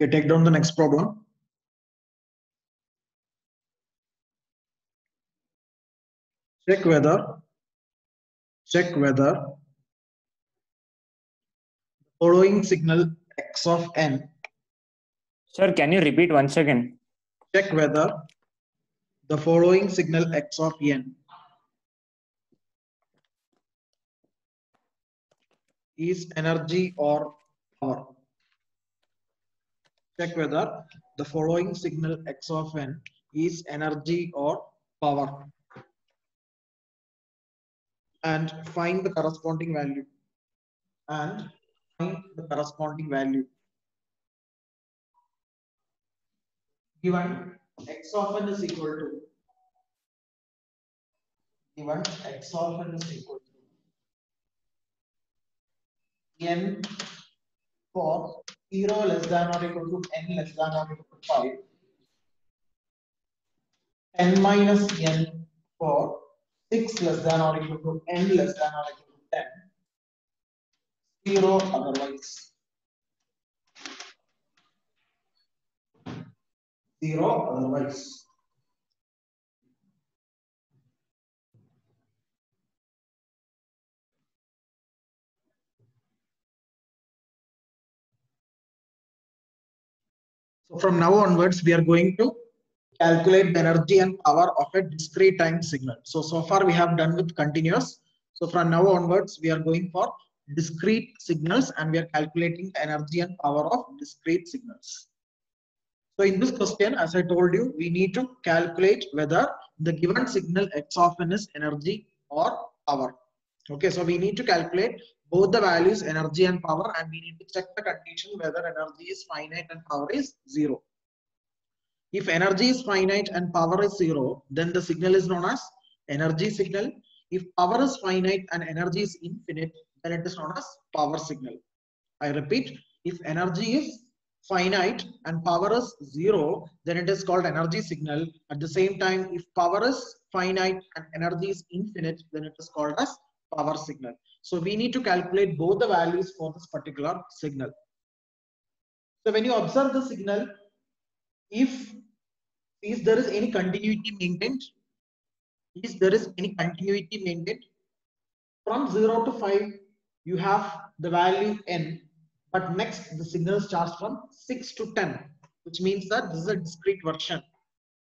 Okay, take down the next problem. Check whether following signal x of n. Sir, can you repeat once again? Check whether the following signal x of n is energy or power. Check whether the following signal x of n is energy or power. And find the corresponding value. Given x of n is equal to n for 0 less than or equal to n less than or equal to 5, n minus n for 6 less than or equal to n less than or equal to 10, 0 otherwise. 0 otherwise. So from now onwards, we are going to calculate the energy and power of a discrete time signal. So far we have done with continuous. So from now onwards, we are going for discrete signals and we are calculating the energy and power of discrete signals. So in this question, as I told you, we need to calculate whether the given signal x of n is energy or power. Okay, so we need to calculate both the values energy and power, and we need to check the condition whether energy is finite and power is 0. If energy is finite and power is 0, then the signal is known as energy signal. If power is finite and energy is infinite, then it is known as power signal. I repeat, if energy is finite and power is 0, then it is called energy signal. At the same time, if power is finite and energy is infinite, then it is called as power signal. So we need to calculate both the values for this particular signal. So when you observe the signal, if there is any continuity maintained, from 0 to 5, you have the value n, but next the signal starts from 6 to 10, which means that this is a discrete version.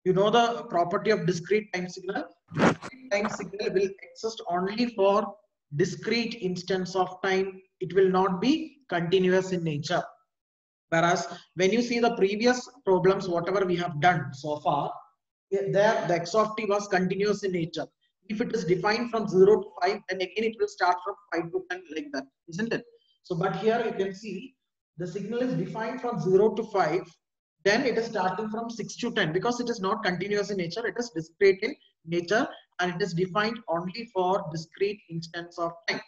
You know the property of discrete time signal? Discrete time signal will exist only for discrete instance of time. It will not be continuous in nature. Whereas when you see the previous problems, whatever we have done so far, there the x of t was continuous in nature. If it is defined from 0 to 5, then again it will start from 5 to 10 like that, isn't it? So, but here you can see the signal is defined from 0 to 5, then it is starting from 6 to 10 because it is not continuous in nature, it is discrete in nature and it is defined only for discrete instance of time.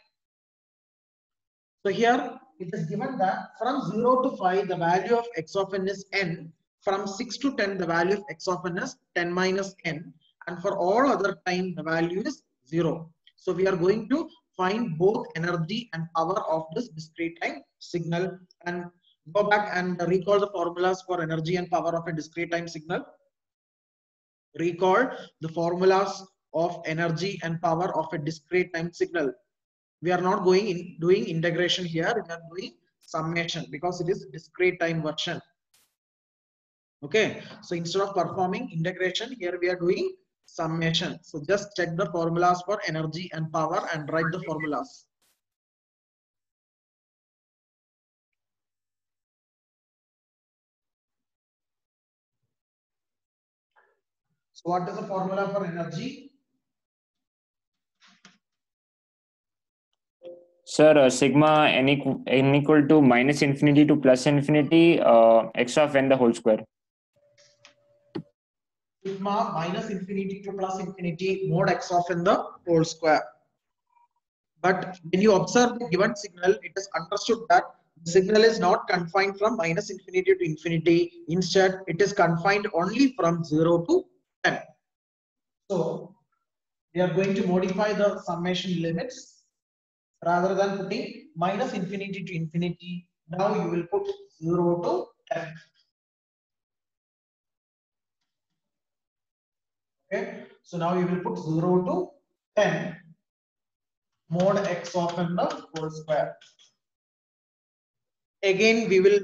So here it is given that from 0 to 5 the value of x of n is n, from 6 to 10 the value of x of n is 10 minus n, and for all other time the value is 0. So we are going to find both energy and power of this discrete time signal, and go back and recall the formulas for energy and power of a discrete time signal. Recall the formulas of energy and power of a discrete time signal. We are not going in doing integration here, we are doing summation because it is discrete time version. Okay, so instead of performing integration, here we are doing summation. So just check the formulas for energy and power and write the formulas. So what is the formula for energy? Sir, sigma n equal to minus infinity to plus infinity x of n the whole square. Sigma minus infinity to plus infinity mod x of n the whole square. But when you observe the given signal, it is understood that the signal is not confined from minus infinity to infinity. Instead, it is confined only from 0 to 10. So we are going to modify the summation limits. Rather than putting minus infinity to infinity, now you will put 0 to 10. Okay, so now you will put 0 to 10 mod x of n the whole square. Again, we will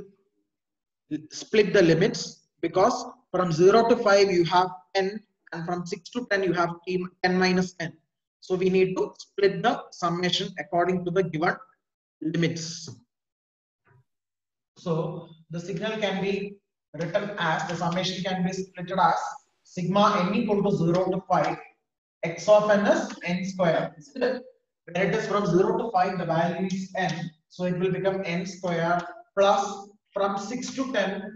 split the limits because from 0 to 5 you have n, and from 6 to 10 you have 10 minus n. So we need to split the summation according to the given limits. So the signal can be written as, the summation can be split as sigma n equal to 0 to 5 x of n is n square. When it is from 0 to 5 the value is n, so it will become n square plus from 6 to 10.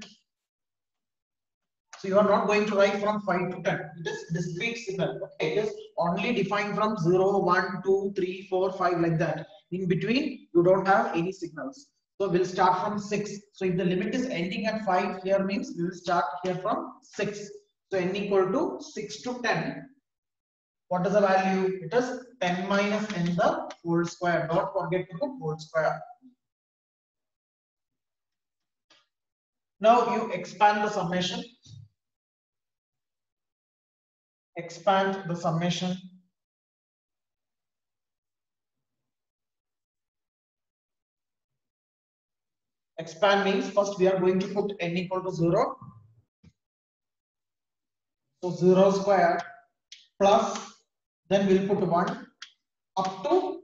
So you are not going to write from 5 to 10. It is discrete signal. Okay, it is only defined from 0, 1, 2, 3, 4, 5 like that. In between, you don't have any signals. So we'll start from 6. So if the limit is ending at 5 here means we will start here from 6. So n equal to 6 to 10. What is the value? It is 10 minus n the whole square. Don't forget to put whole square. Now you expand the summation. Expand the summation. Expand means first we are going to put n equal to 0. So 0 square plus, then we'll put 1 up to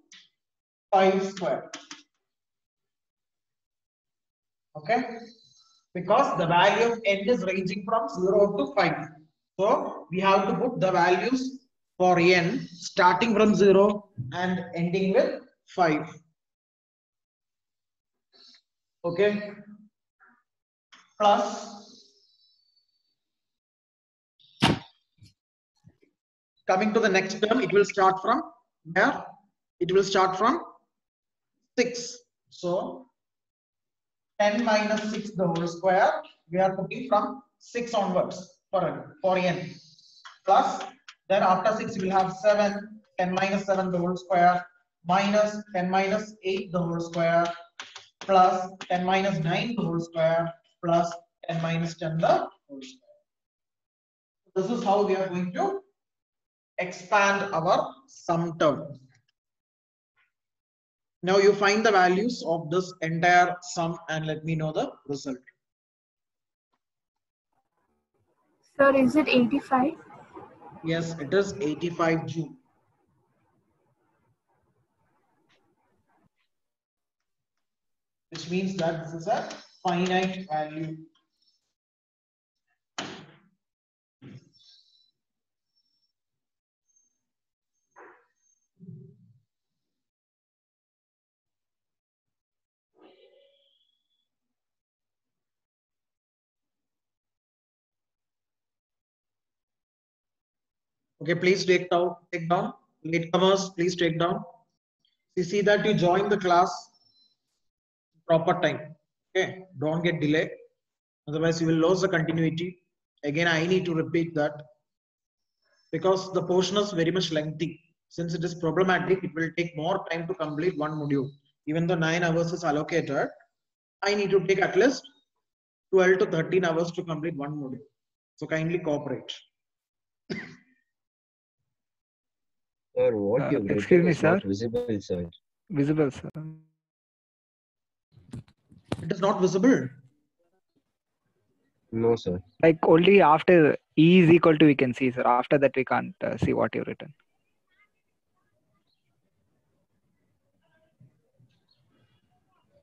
5 square. Okay, because the value of n is ranging from 0 to 5. So we have to put the values for n starting from 0 and ending with 5. Okay, plus coming to the next term, it will start from where? It will start from 6. So 10 minus 6 the whole square, we are putting from 6 onwards for n. Plus, then after 6 we will have 7, 10 minus 7 the whole square, minus 10 minus 8 the whole square, plus 10 minus 9 the whole square, plus 10 minus 10 the whole square. This is how we are going to expand our sum term. Now you find the values of this entire sum and let me know the result. Sir, is it 85? Yes, it is 85 Joule. Which means that this is a finite value. Okay, please take down. Latecomers, please take down. You see that you join the class proper time. Okay, don't get delayed. Otherwise, you will lose the continuity. Again, I need to repeat that because the portion is very much lengthy. Since it is problematic, it will take more time to complete one module. Even though 9 hours is allocated, I need to take at least 12 to 13 hours to complete one module. So kindly cooperate. Sir, what you've Excuse written me, is not sir. visible, sir. Visible, sir. It is not visible. No, sir. Like only after E is equal to we can see, sir. After that we can't see what you've written.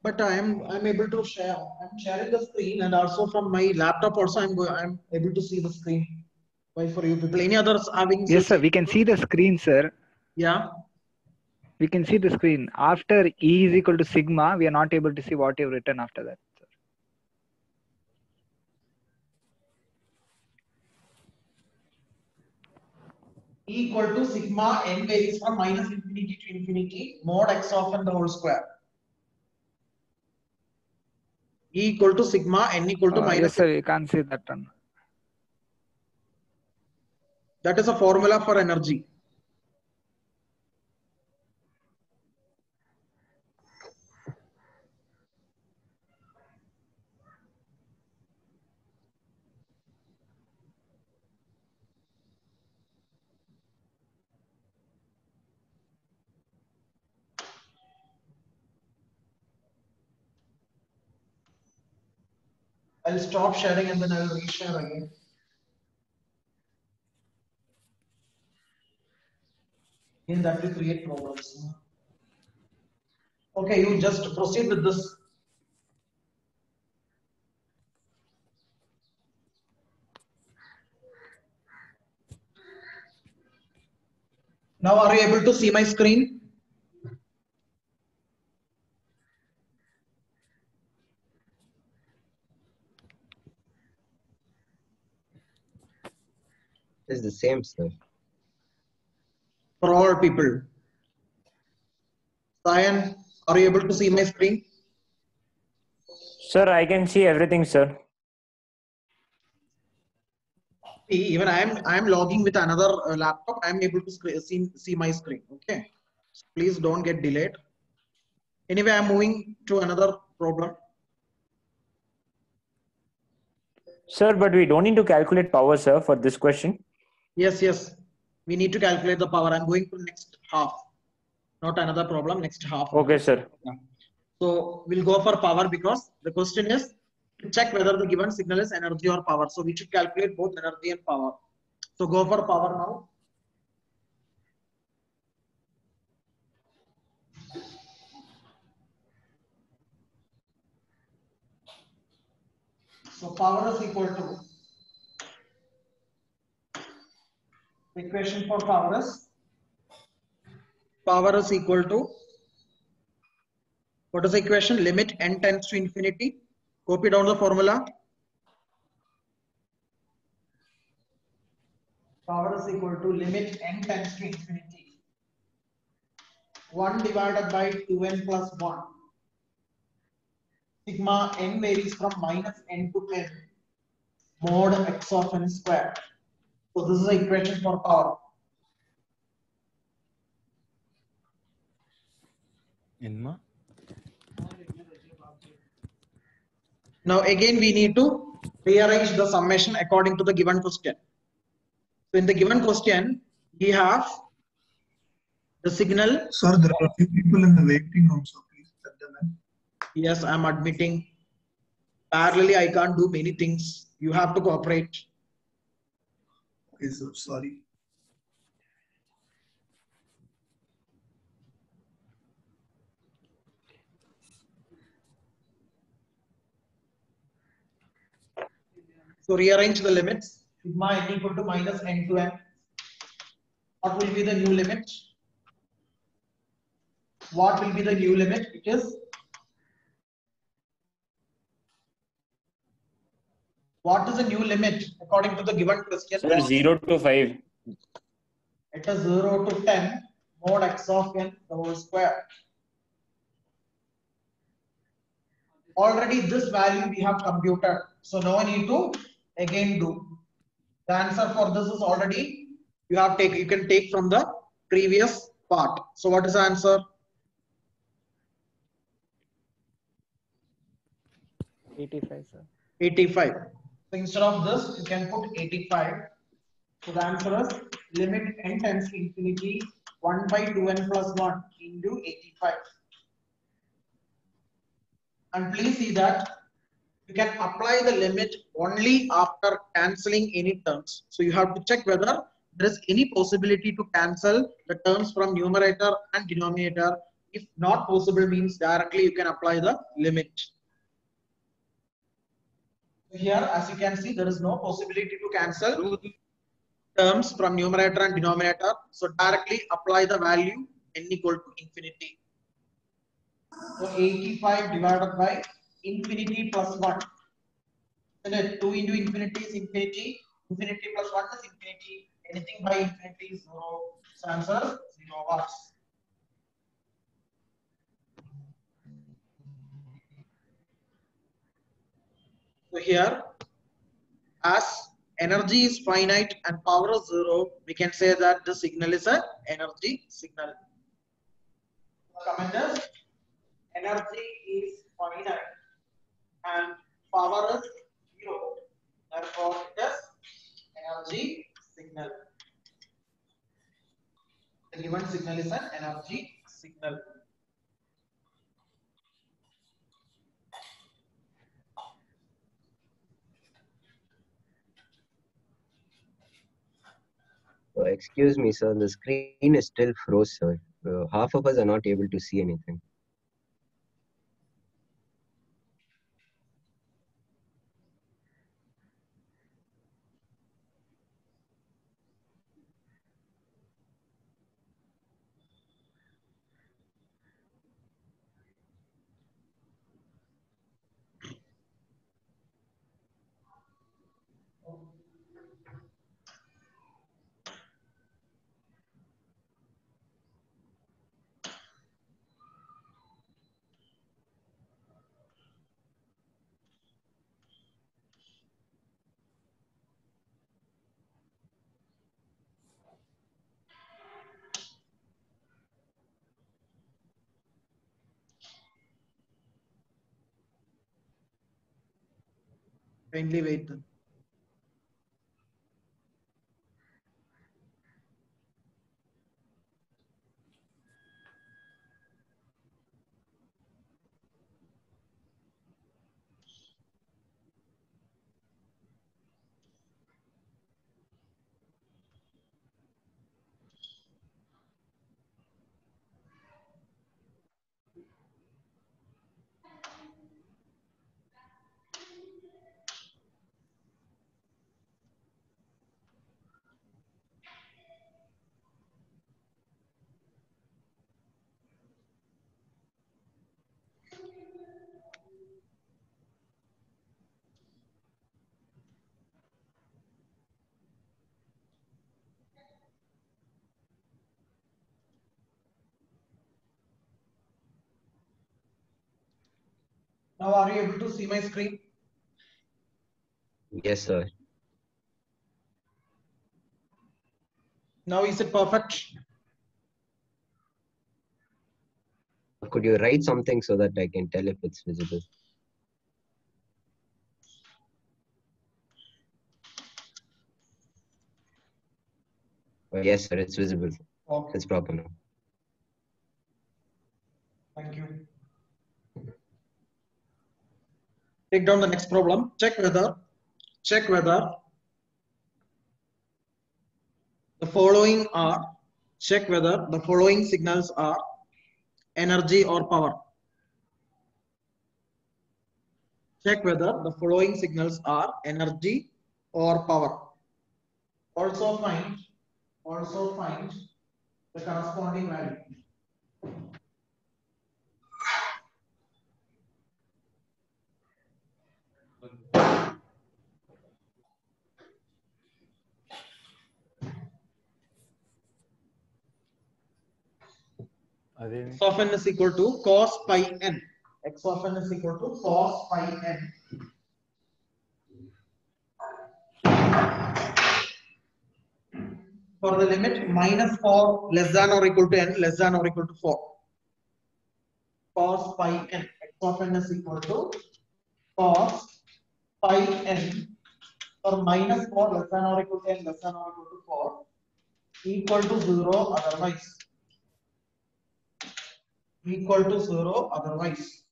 But I'm able to share. I'm sharing the screen, and also from my laptop also I'm able to see the screen. Why for you people? Any others having? Yes, sir. We can see the screen, sir. Yeah. We can see the screen. After E is equal to sigma, we are not able to see what you've written after that, sir. E equal to sigma n varies from minus infinity to infinity mod x of n the whole square. E equal to sigma n equal to minus. Yes, sir. You can't see that one. That is a formula for energy. I'll stop sharing and then I'll reshare again. Again, that will create problems. Okay, you just proceed with this. Now, are you able to see my screen? It's the same, sir. For all people. Cyan, are you able to see my screen? Sir, I can see everything, sir. Even I am logging with another laptop. I am able to see my screen. Okay, so please don't get delayed. Anyway, I'm moving to another problem. Sir, but we don't need to calculate power, sir, for this question. Yes, we need to calculate the power. I'm going to next half, not another problem. Next half. Okay, sir. So we'll go for power because the question is to check whether the given signal is energy or power. So we should calculate both energy and power. So go for power now. So power is equal to, equation for power is equal to, what is the equation? Limit n tends to infinity. Copy down the formula. Power is equal to limit n tends to infinity. 1 divided by 2n plus 1. Sigma n varies from minus n to n mod x of n square. So this is the equation for power. Enma? Now again we need to rearrange the summation according to the given question. So in the given question, we have the signal. Sir, there are a few people in the waiting room, so please let them in. Yes, I'm admitting. Parallelly, I can't do many things. You have to cooperate. Okay, sir, sorry. So rearrange the limits. Sigma n equal to minus n to n. What will be the new limit? What will be the new limit? It is what is the new limit according to the given question? Sir, 0 to 5. It is 0 to 10 mod x of n the whole square. Already this value we have computed. So now I need to again do. The answer for this is already you can take from the previous part. So what is the answer? 85, sir. 85. So instead of this, you can put 85. So the answer is limit n tends to infinity 1 by 2n plus 1 into 85. And please see that you can apply the limit only after cancelling any terms. So you have to check whether there is any possibility to cancel the terms from numerator and denominator. If not possible means directly you can apply the limit. Here, as you can see, there is no possibility to cancel terms from numerator and denominator. So directly apply the value n equal to infinity. So 85 divided by infinity plus 1. Then 2 into infinity is infinity. Infinity plus 1 is infinity. Anything by infinity is 0. So answer 0 watts. So here, as energy is finite and power is 0, we can say that the signal is an energy signal. Comment is energy is finite and power is 0. Therefore, it is energy signal. The given signal is an energy signal. Excuse me, sir. The screen is still froze, sir. Half of us are not able to see anything. Kindly wait then. Now, are you able to see my screen? Yes, sir. Now, is it perfect? Could you write something so that I can tell if it's visible? Yes, sir. It's visible. Okay, It's proper now. thank you. Take down the next problem. Check whether the following are, check whether the following signals are energy or power. Check whether the following signals are energy or power. Also find the corresponding value. X of n is equal to cos pi n. X of n is equal to cos pi n. For the limit -4 less than or equal to n less than or equal to 4. Cos pi n. X of n is equal to cos pi n for -4 less than or equal to n less than or equal to 4 equal to 0 otherwise. Equal to 0 otherwise.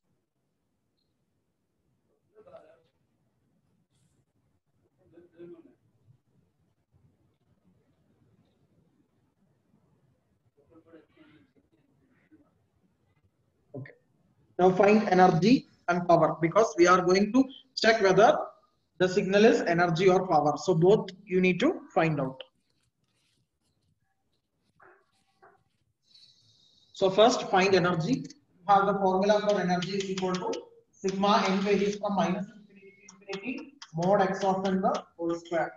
Okay. Now find energy and power, because we are going to check whether the signal is energy or power. So both you need to find out. So first find energy. You have the formula for energy is equal to sigma n varies from -infinity to infinity mod x of n the whole square.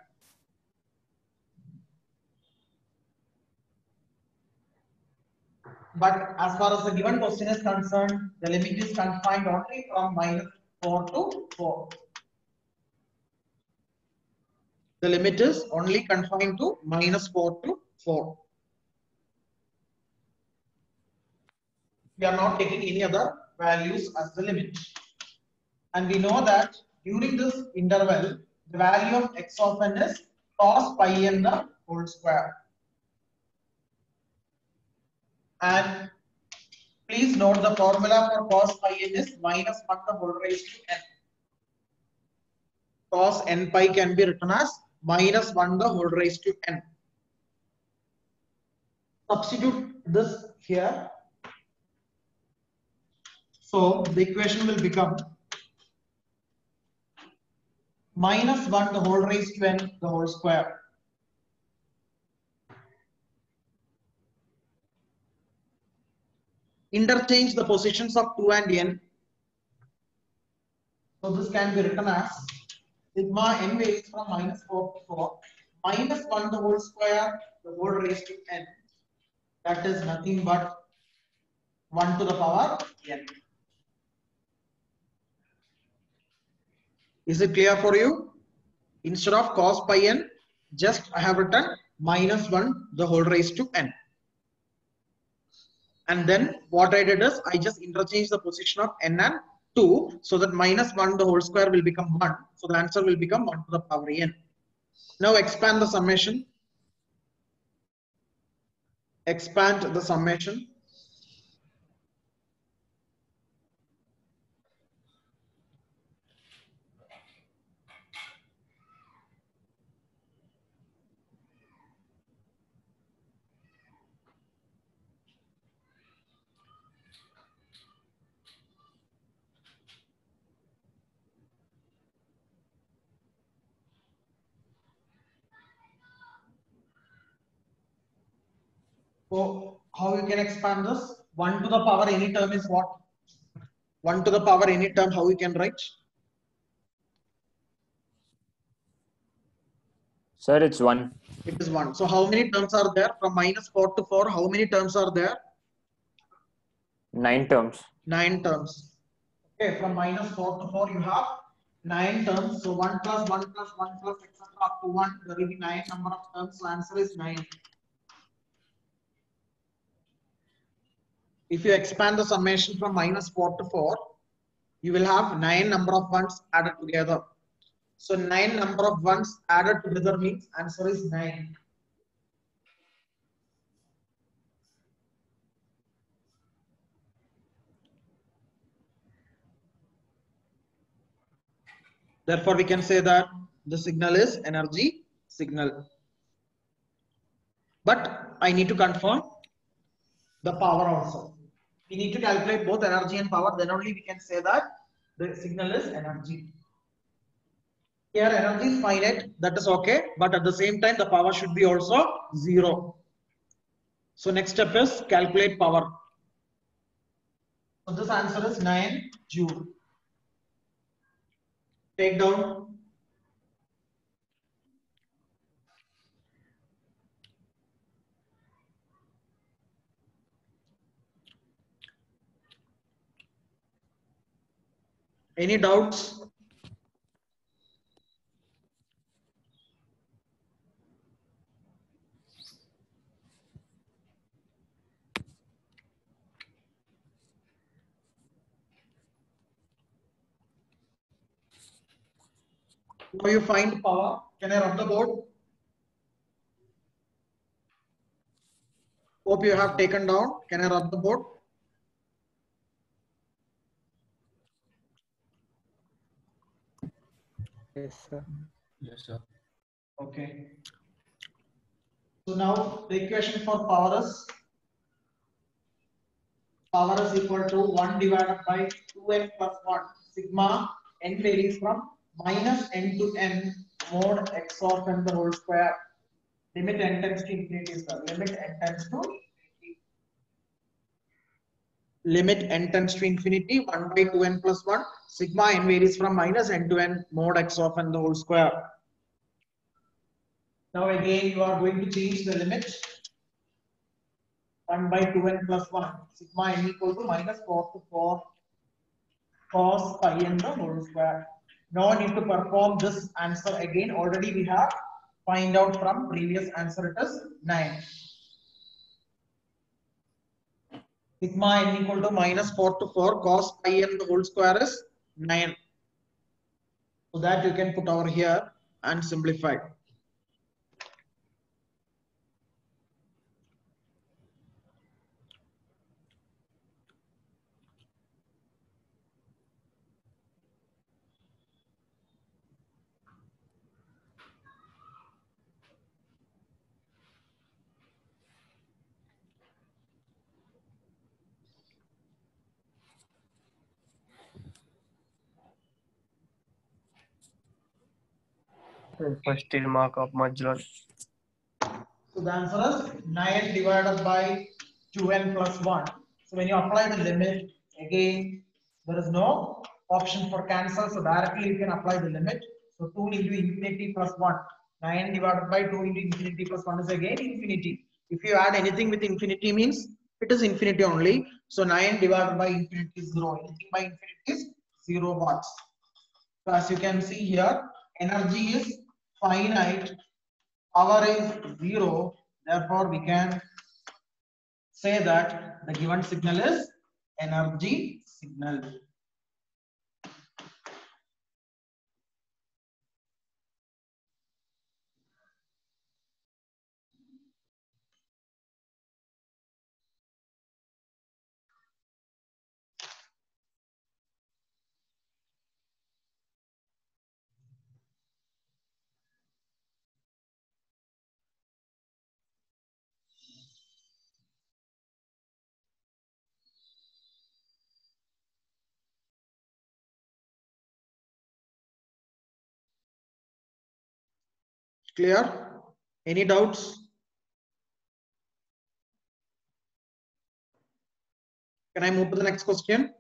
But as far as the given question is concerned, the limit is confined only from -4 to 4. The limit is only confined to -4 to 4. We are not taking any other values as the limit. And we know that during this interval, the value of x of n is cos pi n the whole square. And please note the formula for cos pi n is -1 the whole raised to n. Cos n pi can be written as -1 the whole raised to n. Substitute this here. So the equation will become minus 1 the whole raised to n the whole square. Interchange the positions of 2 and n. So this can be written as sigma n varies from minus 4 to 4 minus 1 the whole square the whole raised to n. That is nothing but 1 to the power n. Is it clear for you? Instead of cos pi n, just I have written minus 1 the whole raised to n. And then what I did is I just interchanged the position of n and 2 so that minus 1 the whole square will become 1. So the answer will become 1 to the power n. Now expand the summation. Expand the summation. So how you can expand this? 1 to the power any term is what? 1 to the power any term, how we can write? Sir, it's 1. It is 1. So how many terms are there? From minus 4 to 4, how many terms are there? 9 terms. 9 terms. Okay, from minus 4 to 4, you have 9 terms. So 1 plus 1 plus 1 plus etc. up to 1, there will be 9 number of terms. So answer is 9. If you expand the summation from minus 4 to 4, you will have 9 number of ones added together. So 9 number of ones added together means answer is 9. Therefore, we can say that the signal is energy signal. But I need to confirm the power also. We need to calculate both energy and power, then only we can say that the signal is energy. Here energy is finite, that is okay, but at the same time the power should be also 0. So next step is calculate power. So this answer is 9 joule. Take down. Any doubts? Now you find power. Can I rub the board? Hope you have taken down. Can I rub the board? Yes, sir. Yes, sir. Okay. So now the equation for power is equal to 1 divided by 2n plus 1 sigma n varies from minus n to n mod x of n the whole square. Limit n tends to infinity, sir. Limit n tends to infinity. Limit n tends to infinity 1 by 2n plus 1 sigma n varies from minus n to n mod x of n the whole square. Now again you are going to change the limit 1 by 2n plus 1 sigma n equal to minus 4 to 4 cos pi n the whole square. Now I need to perform this answer again. Already we have find out from previous answer, it is 9. Sigma n equal to minus 4 to 4 cos pi n the whole square is 9. So that you can put over here and simplify. First remark of Majlan. So the answer is 9 divided by 2n plus 1. So when you apply the limit, again, there is no option for cancel. So directly you can apply the limit. So 2 into infinity plus 1. 9 divided by 2 into infinity plus 1 is again infinity. If you add anything with infinity means it is infinity only. So 9 divided by infinity is 0. Anything by infinity is 0 watts. So as you can see here, energy is finite, power is 0. Therefore, we can say that the given signal is energy signal. Clear? Any doubts? Can I move to the next question?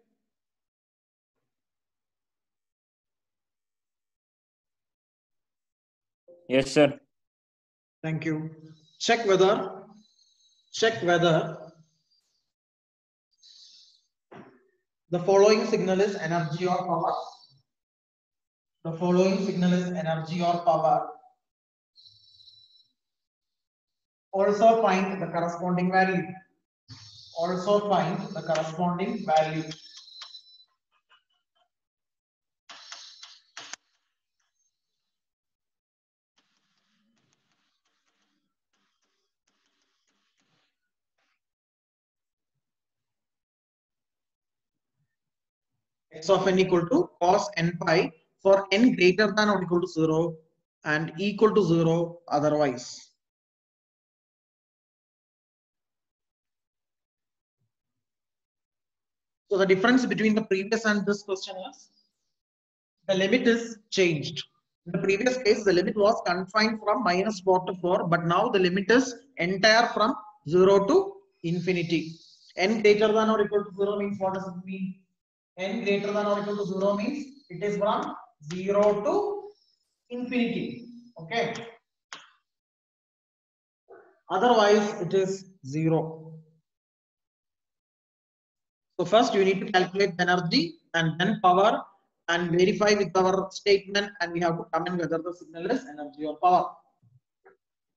Yes, sir. Thank you. Check whether the following signal is energy or power. The following signal is energy or power. Also find the corresponding value. Also find the corresponding value. X of n equal to cos n pi for n greater than or equal to 0 and equal to 0 otherwise. So the difference between the previous and this question is the limit is changed. In the previous case, the limit was confined from -4 to 4, but now the limit is entire from 0 to infinity. N greater than or equal to 0 means what does it mean? N greater than or equal to 0 means it is from 0 to infinity. Okay. Otherwise, it is 0. So first you need to calculate the energy and then power and verify with our statement, and we have to comment whether the signal is energy or power.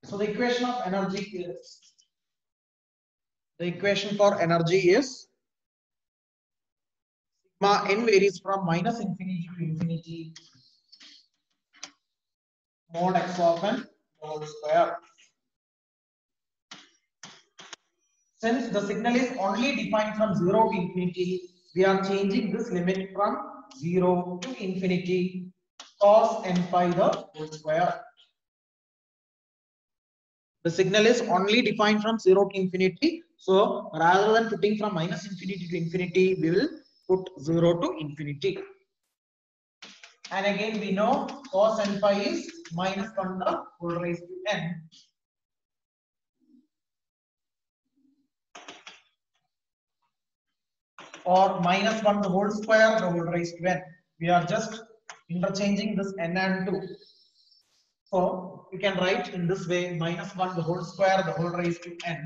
So the equation of energy is, the equation for energy is sigma n varies from -infinity to infinity mod x of n whole square. Since the signal is only defined from 0 to infinity, we are changing this limit from 0 to infinity cos n pi the whole square. The signal is only defined from 0 to infinity. So rather than putting from -infinity to infinity, we will put 0 to infinity. And again, we know cos n pi is -1 the whole raised to n. Or -1 the whole square the whole raised to n. We are just interchanging this n and 2. So we can write in this way -1 the whole square the whole raised to n,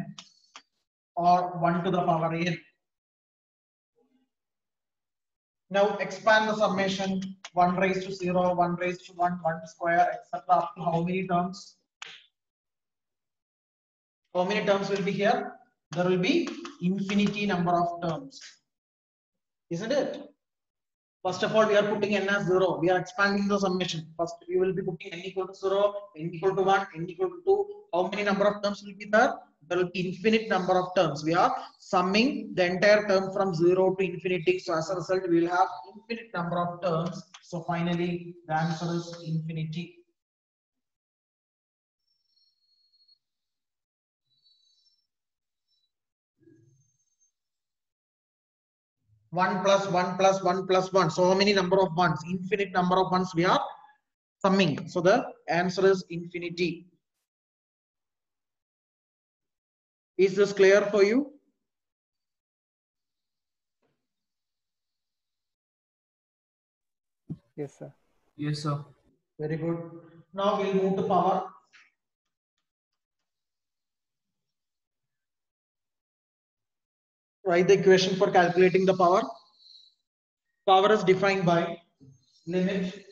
or 1 to the power n. Now expand the summation, 1 raised to 0, 1 raised to 1, 1 square, etc. Up to how many terms? How many terms will be here? There will be infinity number of terms. Isn't it? First of all, we are putting n as 0. We are expanding the summation. First, we will be putting n equal to 0, n equal to 1, n equal to 2. How many number of terms will be there? There will be infinite number of terms. We are summing the entire term from 0 to infinity. So as a result, we will have infinite number of terms. So finally, the answer is infinity. One plus 1 plus 1 plus 1. So how many number of ones? Infinite number of ones we are summing. So the answer is infinity. Is this clear for you? Yes, sir. Yes, sir. Very good. Now we'll move to power. Write the equation for calculating the power. Power is defined by limit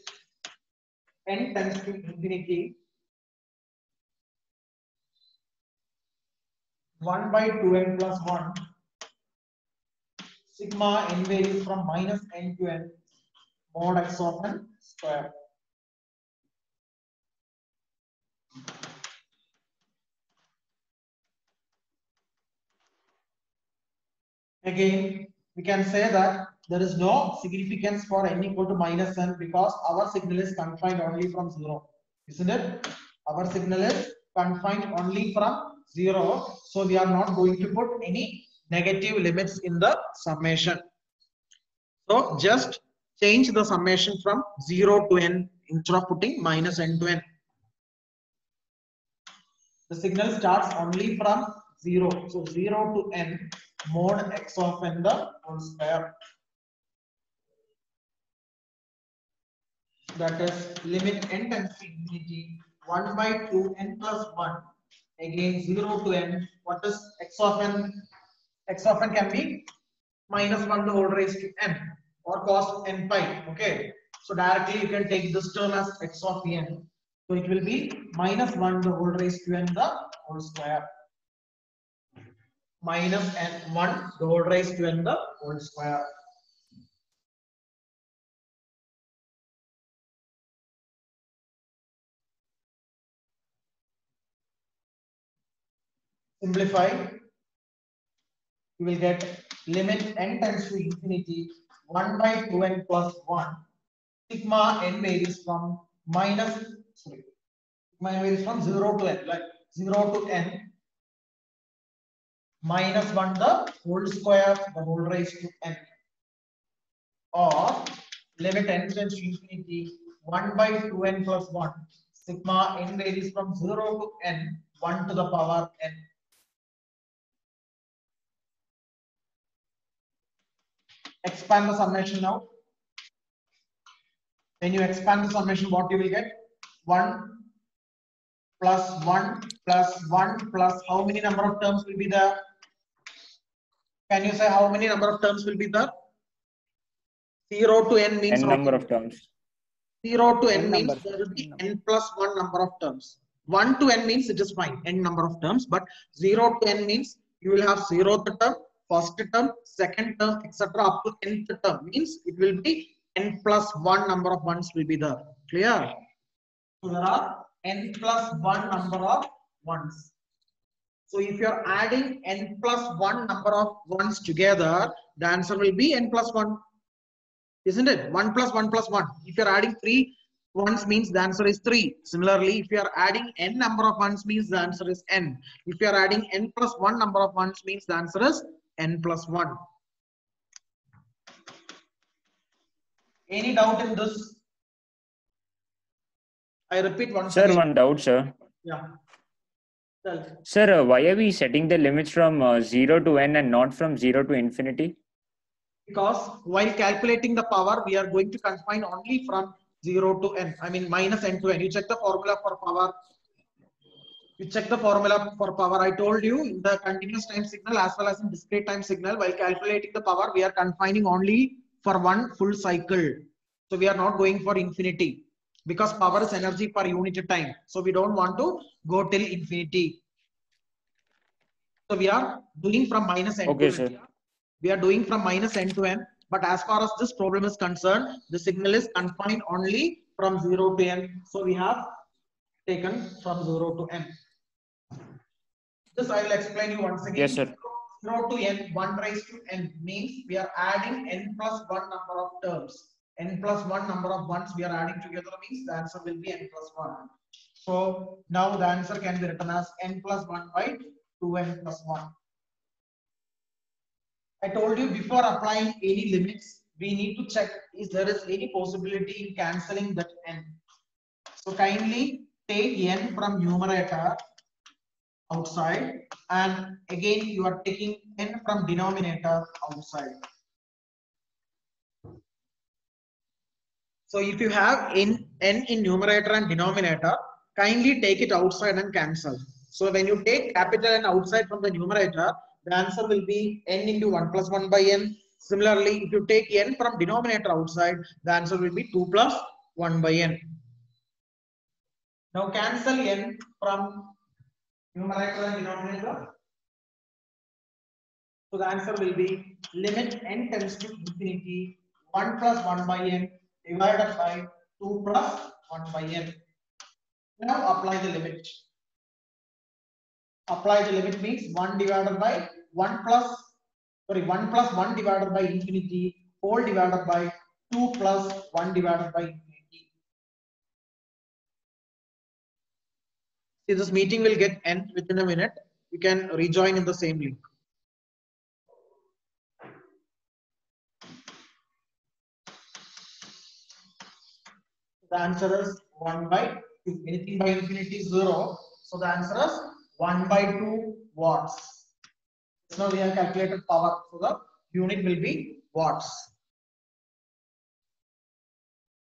n tends to infinity 1 by 2n plus 1 sigma n varies from minus n to n mod x of n square. Again, we can say that there is no significance for n equal to minus n because our signal is confined only from 0. Isn't it? Our signal is confined only from 0. So we are not going to put any negative limits in the summation. So just change the summation from 0 to n instead of putting minus n to n. The signal starts only from 0. So 0 to n mod x of n the whole square. That is limit n tends to infinity 1 by 2 n plus 1. Again 0 to n. What is x of n? X of n can be minus 1 the whole raised to n or cos n pi. Okay. So directly you can take this term as x of n. So it will be minus 1 the whole raised to n the whole square. Minus n 1 the whole raised to n the whole square. Simplify. You will get limit n tends to infinity 1 by 2n plus 1 sigma n varies from sigma n varies from 0 to n, like 0 to n minus 1 the whole square the whole raised to n, or limit n tends to infinity 1 by 2n plus 1 sigma n varies from 0 to n 1 to the power n. Expand the summation now. When you expand the summation, what you will get? 1 plus 1 plus 1 plus how many number of terms will be there? Can you say how many number of terms will be there? 0 to n means N number of terms. 0 to n N means numbers. there will be n plus 1 number of terms. 1 to n means it is fine, n number of terms, but 0 to n means you will have 0th term, first term, second term, etc. up to nth term, means it will be n plus 1 number of ones will be there. Clear? So there are n plus 1 number of ones. So if you are adding n plus 1 number of ones together, the answer will be n plus 1. Isn't it? 1 plus 1 plus 1. If you are adding 3 ones means the answer is 3. Similarly, if you are adding n number of ones means the answer is n. If you are adding n plus 1 number of ones means the answer is n plus 1. Any doubt in this? I repeat once Sir, again. one doubt, sir. Yeah. Tell. Sir, why are we setting the limits from 0 to n and not from 0 to infinity? Because while calculating the power, we are going to confine only from 0 to n. I mean minus n to n. You check the formula for power. You check the formula for power. I told you in the continuous time signal as well as in discrete time signal, while calculating the power, we are confining only for one full cycle. So we are not going for infinity because power is energy per unit time. So we don't want to go till infinity. So we are doing from minus n Okay, to sir. n. We are doing from minus n to n. But as far as this problem is concerned, the signal is confined only from 0 to n. So we have taken from 0 to n. This I will explain you once again. Yes, sir. 0 to n, 1 raised to n means we are adding n plus 1 number of terms. N plus 1 number of ones we are adding together means the answer will be n plus 1. So now the answer can be written as n plus 1 by 2n plus 1. I told you before applying any limits, we need to check if there is any possibility in cancelling that n. So kindly take n from numerator outside, and again you are taking n from denominator outside. So if you have n in numerator and denominator, kindly take it outside and cancel. So when you take capital N outside from the numerator, the answer will be n into 1 plus 1 by n. Similarly, if you take n from denominator outside, the answer will be 2 plus 1 by n. Now cancel n from numerator and denominator. So the answer will be limit n tends to infinity 1 plus 1 by n divided by 2 plus 1 by n. Now apply the limit. Apply the limit means 1 divided by 1 plus 1 divided by infinity whole divided by 2 plus 1 divided by infinity. See, this meeting will get end within a minute. You can rejoin in the same link. The answer is 1 by 2. Anything by infinity is 0. So the answer is 1 by 2 watts. So now we have calculated power. So the unit will be watts.